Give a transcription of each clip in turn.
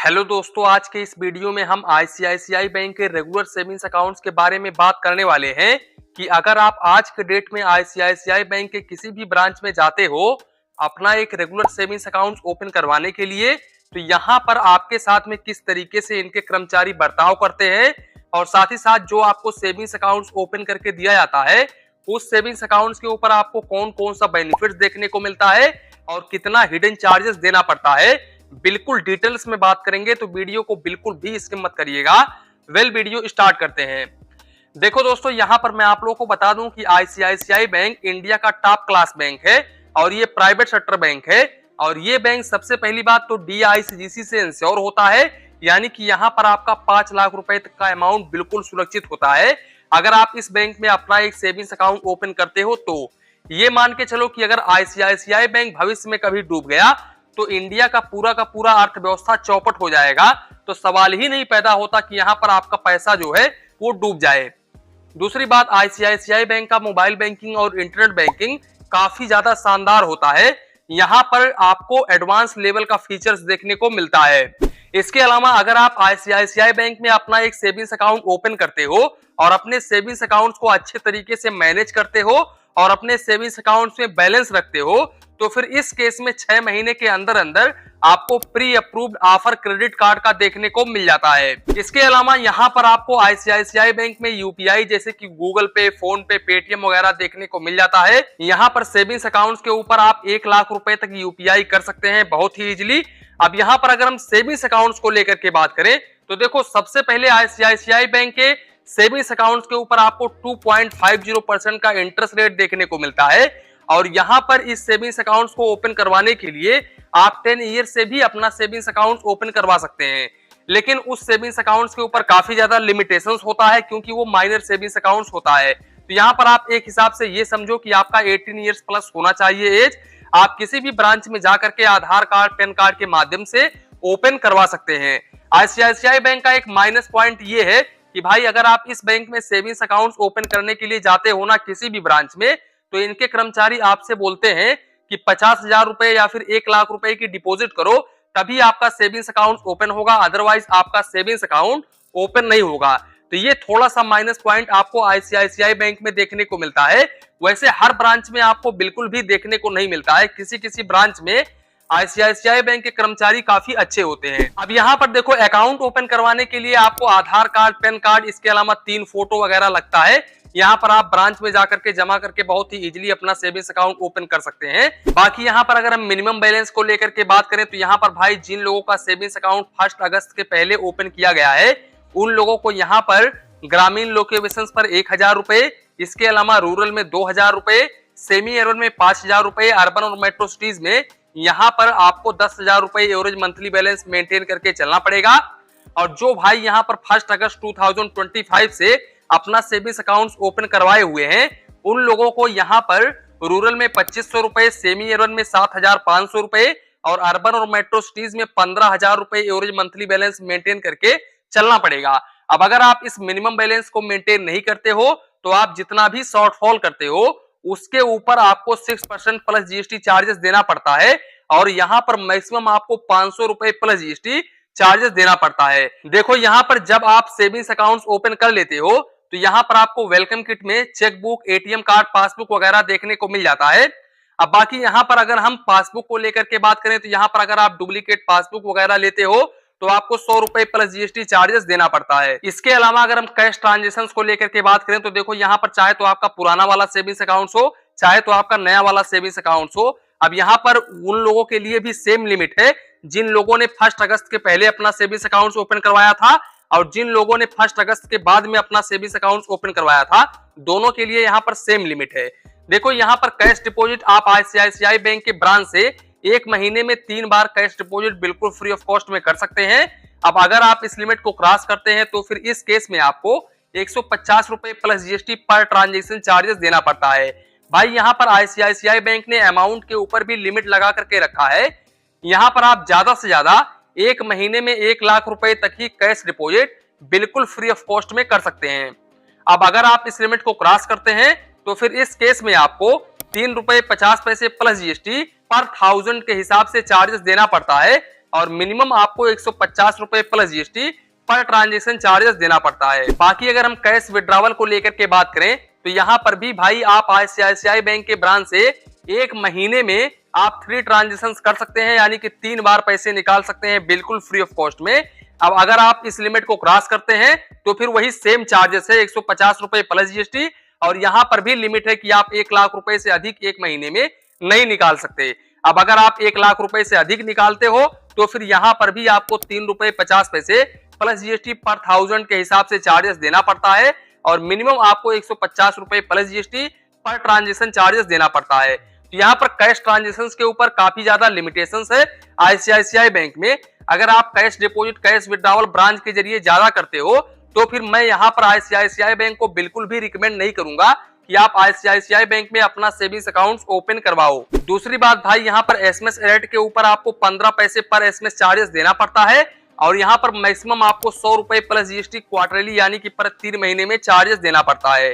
Hello दोस्तों, आज के इस वीडियो में हम आईसीआईसीआई बैंक के रेगुलर सेविंग्स अकाउंट्स के बारे में बात करने वाले हैं कि अगर आप आज के डेट में आईसीआईसीआई बैंक के किसी भी ब्रांच में जाते हो अपना एक रेगुलर सेविंग्स अकाउंट ओपन करवाने के लिए, तो यहाँ पर आपके साथ में किस तरीके से इनके कर्मचारी बर्ताव करते हैं और साथ ही साथ जो आपको सेविंग्स अकाउंट्स ओपन करके दिया जाता है उस सेविंग्स अकाउंट्स के ऊपर आपको कौन कौन सा बेनिफिट्स देखने को मिलता है और कितना हिडन चार्जेस देना पड़ता है, बिल्कुल डिटेल्स में बात करेंगे। तो वीडियो को बिल्कुल भी स्किप मत करिएगा। वीडियो स्टार्ट करते हैं। देखो दोस्तों, यहाँ पर मैं आप लोगों को बता दूं कि आईसीआईसीआई बैंक इंडिया का टॉप क्लास बैंक है और ये प्राइवेट सेक्टर बैंक है और ये बैंक सबसे पहली बात तो डीआईसीजीसी से इंश्योर होता है, यानी कि यहाँ पर आपका 5 लाख रुपए तक का अमाउंट बिल्कुल सुरक्षित होता है। अगर आप इस बैंक में अपना एक सेविंग्स अकाउंट ओपन करते हो तो ये मान के चलो कि अगर आईसीआईसीआई बैंक भविष्य में कभी डूब गया तो इंडिया का पूरा अर्थव्यवस्था चौपट हो जाएगा। तो सवाल ही नहीं पैदा होता कि यहाँ पर आपका पैसा जो है वो डूब जाए। दूसरी बात, आईसीआईसीआई बैंक का मोबाइल बैंकिंग और इंटरनेट बैंकिंग काफी ज्यादा शानदार होता है। यहाँ पर आपको एडवांस लेवल का फीचर्स देखने को मिलता है। इसके अलावा अगर आप आईसीआईसीआई बैंक में अपना एक सेविंग्स अकाउंट ओपन करते हो और अपने सेविंग्स अकाउंट्स को अच्छे तरीके से मैनेज करते हो और अपने सेविंग्स अकाउंट्स में बैलेंस रखते हो, तो फिर इस केस में 6 महीने के अंदर अंदर आपको pre approved offer credit card का देखने को मिल जाता है। इसके अलावा यहाँ पर आपको आईसीआईसीआई बैंक में यूपीआई जैसे कि गूगल पे, फोन पे, पेटीएम वगैरह देखने को मिल जाता है। यहाँ पर सेविंग्स अकाउंट्स के ऊपर आप 1 लाख रुपए तक यूपीआई कर सकते हैं बहुत ही इजिली। अब यहाँ पर अगर हम सेविंग्स अकाउंट्स को लेकर के बात करें तो देखो, सबसे पहले आईसीआईसीआई बैंक के सेविंग्स अकाउंट्स के ऊपर आपको 2.50% का इंटरेस्ट रेट देखने को मिलता है और यहाँ पर इस सेविंग्स अकाउंट्स को ओपन करवाने के लिए आप 10 ईयर से भी अपना सेविंग्स अकाउंट ओपन करवा सकते हैं। लेकिन उस सेविंग्स अकाउंट्स के ऊपर काफी ज्यादा लिमिटेशंस होता है क्योंकि वो माइनर सेविंग्स अकाउंट्स होता है। तो यहाँ पर आप एक हिसाब से ये समझो कि आपका 18 ईयर्स प्लस होना चाहिए एज। आप किसी भी ब्रांच में जाकर के आधार कार्ड, पैन कार्ड के माध्यम से ओपन करवा सकते हैं। आईसीआईसीआई बैंक का एक माइनस पॉइंट ये है कि भाई अगर आप इस बैंक में सेविंग्स अकाउंट ओपन करने के लिए जाते हो ना किसी भी ब्रांच में, तो इनके कर्मचारी आपसे बोलते हैं कि 50,000 रुपए या फिर 1 लाख रुपए की डिपॉजिट करो तभी आपका सेविंग्स अकाउंट ओपन होगा, अदरवाइज आपका सेविंग्स अकाउंट ओपन नहीं होगा। तो ये थोड़ा सा माइनस पॉइंट आपको आईसीआईसीआई बैंक में देखने को मिलता है। वैसे हर ब्रांच में आपको बिल्कुल भी देखने को नहीं मिलता है, किसी ब्रांच में आईसीआईसीआई बैंक के कर्मचारी काफी अच्छे होते हैं। अब यहाँ पर देखो, अकाउंट ओपन करवाने के लिए आपको आधार कार्ड, पैन कार्ड, इसके अलावा 3 फोटो वगैरह लगता है। यहाँ पर आप ब्रांच में जाकर के जमा करके बहुत ही इजीली अपना सेविंग्स अकाउंट ओपन कर सकते हैं। बाकी यहाँ पर अगर हम मिनिमम बैलेंस को लेकर के बात करें तो यहाँ पर भाई जिन लोगों का सेविंग्स अकाउंट 1 अगस्त के पहले ओपन किया गया है उन लोगों को यहाँ पर ग्रामीण लोकेशन पर 1,000 रुपए, इसके अलावा रूरल में 2,000 रुपए, सेमी अर्बन में 5,000 रुपए, अर्बन और मेट्रो सिटीज में यहाँ पर आपको 10,000 रुपए एवरेज मंथली बैलेंस मेंटेन करके चलना पड़ेगा। और जो भाई यहाँ पर 1 अगस्त 2025 से अपना सेविंग्स अकाउंट ओपन करवाए हुए हैं उन लोगों को यहाँ पर रूरल में 2,500 रुपए, सेमी अर्बन में 7,500 रुपए और अर्बन और मेट्रो सिटीज में 15,000 रुपए एवरेज मंथली बैलेंस मेंटेन करके चलना पड़ेगा। अब अगर आप इस मिनिमम बैलेंस को मेंटेन नहीं करते हो तो आप जितना भी शॉर्टफॉल करते हो उसके ऊपर आपको 6% प्लस जीएसटी चार्जेस देना पड़ता है और यहाँ पर मैक्सिमम आपको 500 रुपए प्लस जीएसटी चार्जेस देना पड़ता है। देखो, यहाँ पर जब आप सेविंग्स अकाउंट्स ओपन कर लेते हो तो यहाँ पर आपको वेलकम किट में चेकबुक, एटीएम कार्ड, पासबुक वगैरह देखने को मिल जाता है। अब बाकी यहाँ पर अगर हम पासबुक को लेकर के बात करें तो यहाँ पर अगर आप डुप्लीकेट पासबुक वगैरह लेते हो तो आपको 100 रुपए प्लस जीएसटी चार्जेस देना पड़ता है। इसके अलावा अगर हम कैश ट्रांजेक्शंस को लेकर के बात करें तो देखो, यहाँ पर चाहे तो आपका पुराना वाला सेविंग्स अकाउंट हो चाहे तो आपका नया वाला सेविंग्स अकाउंट हो, अब यहाँ पर उन लोगों के लिए भी सेम लिमिट है जिन लोगों ने 1 अगस्त के पहले अपना सेविंग्स अकाउंट ओपन करवाया था और जिन लोगों ने 1 अगस्त के बाद में अपना सेविंग्स अकाउंट ओपन करवाया था, दोनों के लिए यहाँ पर सेम लिमिट है। देखो, यहाँ पर कैश डिपॉजिट आप आईसीआईसीआई बैंक के ब्रांच से 1 महीने में 3 बार कैश डिपॉजिट बिल्कुल फ्री ऑफ कॉस्ट में कर सकते हैं। अब अगर आप इस लिमिट को क्रॉस करते हैं तो फिर इस केस में आपको 150 रुपए plus GST per transaction charges देना पड़ता है। भाई यहाँ पर आईसीआईसीआई बैंक ने अमाउंट के ऊपर भी लिमिट लगा करके रखा है। यहाँ पर आप ज्यादा से ज्यादा 1 महीने में 1 लाख रुपए तक ही कैश डिपॉजिट बिल्कुल फ्री ऑफ कॉस्ट में कर सकते हैं। अब अगर आप इस लिमिट को क्रॉस करते हैं तो फिर इस केस में आपको 3 रुपए 50 पैसे प्लस जीएसटी पर 1000 के हिसाब से चार्जेस देना पड़ता है और मिनिमम आपको 150 रुपए plus GST per transaction charges देना पड़ता है। बाकी अगर हम कैश विड्रॉवल को लेकर के बात करें तो यहाँ पर भी भाई आप आईसीआईसीआई बैंक के ब्रांच से एक महीने में आप 3 ट्रांजेक्शन कर सकते हैं, यानी कि 3 बार पैसे निकाल सकते हैं बिल्कुल फ्री ऑफ कॉस्ट में। अब अगर आप इस लिमिट को क्रॉस करते हैं तो फिर वही सेम चार्जेस है 150 रुपए प्लस जीएसटी, और यहाँ पर भी लिमिट है कि आप 1 लाख रुपए से अधिक एक महीने में नहीं निकाल सकते। अब अगर आप 1 लाख रुपए से अधिक निकालते हो तो फिर यहाँ पर भी आपको 3 रुपए 50 पैसे प्लस जीएसटी पर 1000 के हिसाब से चार्जेस देना पड़ता है, और मिनिमम आपको 150 रुपए plus GST per transaction charges देना पड़ता है। तो यहाँ पर कैश ट्रांजेक्शन के ऊपर काफी ज्यादा लिमिटेशंस है आईसीआईसीआई बैंक में। अगर आप cash deposit cash withdrawal branch के जरिए ज्यादा करते हो तो फिर मैं यहाँ पर आईसीआईसीआई बैंक को बिल्कुल भी रिकमेंड नहीं करूंगा कि आप आईसीआईसीआई बैंक में अपना सेविंग्स अकाउंट ओपन करवाओ। दूसरी बात भाई, यहाँ पर एसएमएस अलर्ट के ऊपर आपको 15 पैसे पर एसएमएस चार्जेस देना पड़ता है, और यहाँ पर मैक्सिमम आपको 100 रुपए प्लस जीएसटी क्वार्टरली यानी कि पर 3 महीने में चार्जेस देना पड़ता है।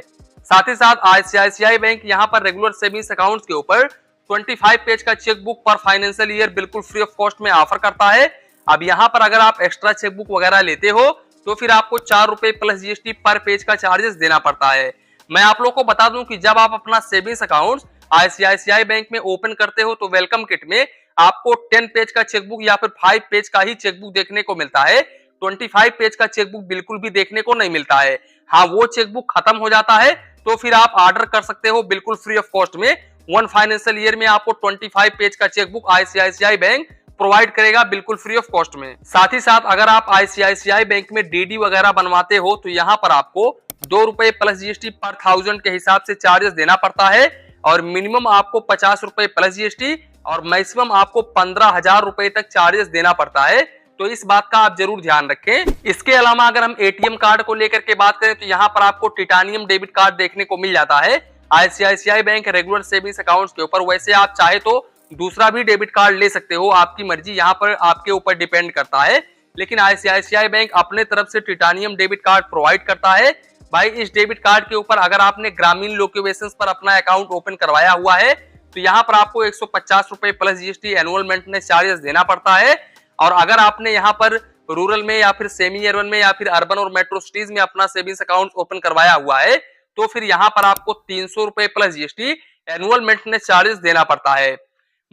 साथ ही साथ आईसीआईसीआई बैंक यहाँ पर रेगुलर सेविंग्स अकाउंट के ऊपर 25 पेज का चेकबुक पर फाइनेंशियल ईयर बिल्कुल फ्री ऑफ कॉस्ट में ऑफर करता है। अब यहाँ पर अगर आप एक्स्ट्रा चेकबुक वगैरह लेते हो तो फिर आपको 4 रुपए प्लस जीएसटी पर पेज का चार्जेस देना पड़ता है। मैं आप लोगों को बता दूं कि जब आप अपना सेविंग्स अकाउंट आईसीआईसीआई बैंक में ओपन करते हो तो वेलकम किट में आपको 10 पेज का चेकबुक या फिर 5 पेज का ही चेकबुक देखने को मिलता है। 25 पेज का चेकबुक बिल्कुल भी देखने को नहीं मिलता है। हाँ, वो चेकबुक खत्म हो जाता है तो फिर आप ऑर्डर कर सकते हो बिल्कुल फ्री ऑफ कॉस्ट में। 1 फाइनेंशियल ईयर में आपको 25 पेज का चेकबुक आईसीआईसीआई बैंक प्रोवाइड करेगा बिल्कुल फ्री ऑफ कॉस्ट में। साथ ही साथ अगर आप आईसीआईसीआई बैंक में डीडी वगैरह बनवाते हो तो यहाँ पर आपको 2 रुपए प्लस जीएसटी पर 1000 के हिसाब से चार्जेस देना पड़ता है, और मिनिमम आपको 50 रुपए प्लस जीएसटी और मैक्सिमम आपको 15,000 रुपए तक चार्जेस देना पड़ता है। तो इस बात का आप जरूर ध्यान रखें। इसके अलावा अगर हम एटीएम कार्ड को लेकर के बात करें तो यहाँ पर आपको टाइटेनियम डेबिट कार्ड देखने को मिल जाता है ICICI bank regular savings account के ऊपर। वैसे आप चाहे तो दूसरा भी डेबिट कार्ड ले सकते हो, आपकी मर्जी, यहाँ पर आपके ऊपर डिपेंड करता है, लेकिन आईसीआईसीआई बैंक अपने तरफ से टाइटेनियम डेबिट कार्ड प्रोवाइड करता है। भाई इस डेबिट कार्ड के ऊपर अगर आपने ग्रामीण लोकेशन पर अपना अकाउंट ओपन करवाया हुआ है तो यहाँ पर आपको 150 रुपए plus GST annual maintenance charges देना पड़ता है, और अगर आपने यहाँ पर रूरल में या फिर सेमी अर्बन में या फिर अर्बन और मेट्रो सिटीज में अपना सेविंग्स अकाउंट ओपन करवाया हुआ है तो फिर यहाँ पर आपको 300 रुपए plus GST annual maintenance charges देना पड़ता है।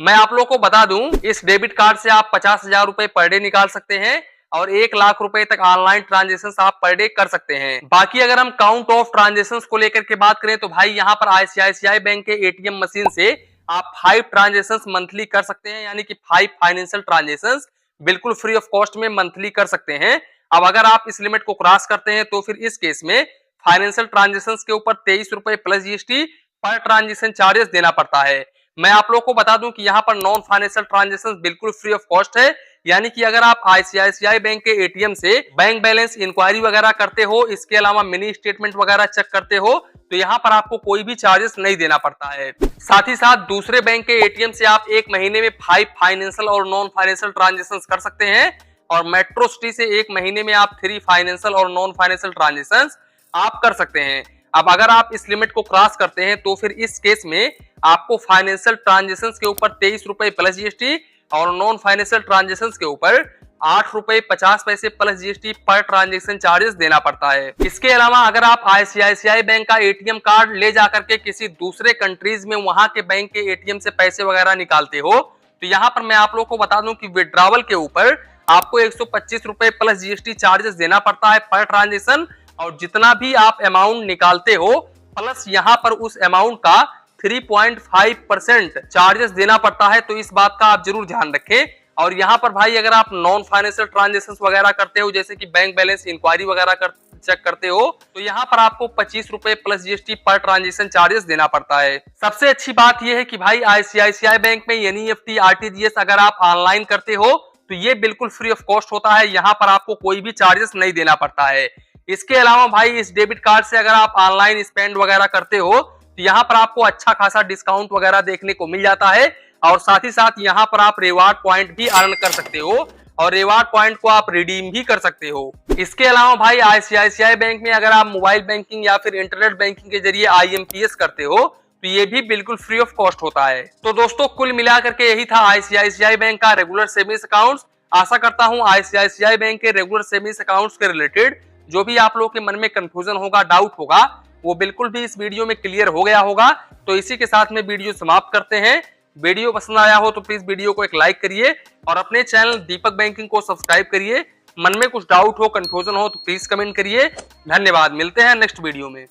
मैं आप लोगों को बता दूं, इस डेबिट कार्ड से आप 50,000 रुपए पर डे निकाल सकते हैं और 1 लाख रुपए तक ऑनलाइन ट्रांजेक्शन आप पर डे कर सकते हैं। बाकी अगर हम काउंट ऑफ ट्रांजेक्शन को लेकर के बात करें तो भाई यहाँ पर आईसीआईसीआई बैंक के एटीएम मशीन से आप 5 ट्रांजेक्शन मंथली कर सकते हैं, यानी कि 5 फाइनेंशियल ट्रांजेक्शन बिल्कुल फ्री ऑफ कॉस्ट में मंथली कर सकते हैं। अब अगर आप इस लिमिट को क्रॉस करते हैं तो फिर इस केस में फाइनेंशियल ट्रांजेक्शन के ऊपर 23 रुपए plus GST per transaction charges देना पड़ता है। मैं आप लोगों को बता दूं कि यहाँ पर नॉन फाइनेंशियल ट्रांजेक्शन बिल्कुल फ्री ऑफ कॉस्ट है, यानी कि अगर आप आईसीआईसीआई बैंक के एटीएम से बैंक बैलेंस इंक्वायरी वगैरह करते हो, इसके अलावा मिनी स्टेटमेंट वगैरह चेक करते हो तो यहाँ पर आपको कोई भी चार्जेस नहीं देना पड़ता है। साथ ही साथ दूसरे बैंक के एटीएम से आप एक महीने में 5 फाइनेंशियल और नॉन फाइनेंशियल ट्रांजेक्शन कर सकते हैं, और मेट्रो सिटी से एक महीने में आप 3 फाइनेंशियल और नॉन फाइनेंशियल ट्रांजेक्शन आप कर सकते हैं। अब अगर आप इस लिमिट को क्रॉस करते हैं तो फिर इस केस में आपको फाइनेंशियल ट्रांजेक्शन के ऊपर 23 रुपए प्लस जीएसटी और नॉन फाइनेंशियल ट्रांजेक्शन के ऊपर 8 रुपए 50 पैसे plus GST per transaction charges देना पड़ता है। इसके अलावा अगर आप आईसीआईसीआई बैंक का एटीएम कार्ड ले जाकर के किसी दूसरे कंट्रीज में वहां के बैंक के एटीएम से पैसे वगैरह निकालते हो तो यहाँ पर मैं आप लोगों को बता दूं कि विड्रॉवल के ऊपर आपको 125 रुपए प्लस जीएसटी चार्जेस देना पड़ता है पर ट्रांजेक्शन, और जितना भी आप अमाउंट निकालते हो प्लस यहाँ पर उस अमाउंट का 3.5% चार्जेस देना पड़ता है। तो इस बात का आप जरूर ध्यान रखें। और यहाँ पर भाई अगर आप नॉन फाइनेंशियल ट्रांजेक्शन वगैरह करते हो, जैसे कि बैंक बैलेंस इंक्वायरी वगैरह चेक करते हो, तो यहाँ पर आपको 25 रुपए plus GST per transaction charges देना पड़ता है। सबसे अच्छी बात यह है कि भाई आईसीआईसीआई बैंक में एनईएफटी आरटीजीएस अगर आप ऑनलाइन करते हो तो ये बिल्कुल फ्री ऑफ कॉस्ट होता है, यहाँ पर आपको कोई भी चार्जेस नहीं देना पड़ता है। इसके अलावा भाई इस डेबिट कार्ड से अगर आप ऑनलाइन स्पेंड वगैरह करते हो तो यहाँ पर आपको अच्छा खासा डिस्काउंट वगैरह देखने को मिल जाता है, और साथ ही साथ यहाँ पर आप रिवार्ड पॉइंट भी अर्न कर सकते हो और रिवार्ड पॉइंट को आप रिडीम भी कर सकते हो। इसके अलावा भाई आईसीआईसीआई बैंक में अगर आप मोबाइल बैंकिंग या फिर इंटरनेट बैंकिंग के जरिए आईएमपीएस करते हो तो ये भी बिल्कुल फ्री ऑफ कॉस्ट होता है। तो दोस्तों कुल मिलाकर के यही था आईसीआईसीआई बैंक का रेगुलर सेविंग्स अकाउंट आशा करता हूं आईसीआईसीआई बैंक के रेगुलर सेविंग्स अकाउंट्स के रिलेटेड जो भी आप लोगों के मन में कंफ्यूजन होगा, डाउट होगा, वो बिल्कुल भी इस वीडियो में क्लियर हो गया होगा। तो इसी के साथ में वीडियो समाप्त करते हैं। वीडियो पसंद आया हो तो प्लीज वीडियो को एक लाइक करिए और अपने चैनल दीपक बैंकिंग को सब्सक्राइब करिए। मन में कुछ डाउट हो, कंफ्यूजन हो तो प्लीज कमेंट करिए। धन्यवाद, मिलते हैं नेक्स्ट वीडियो में।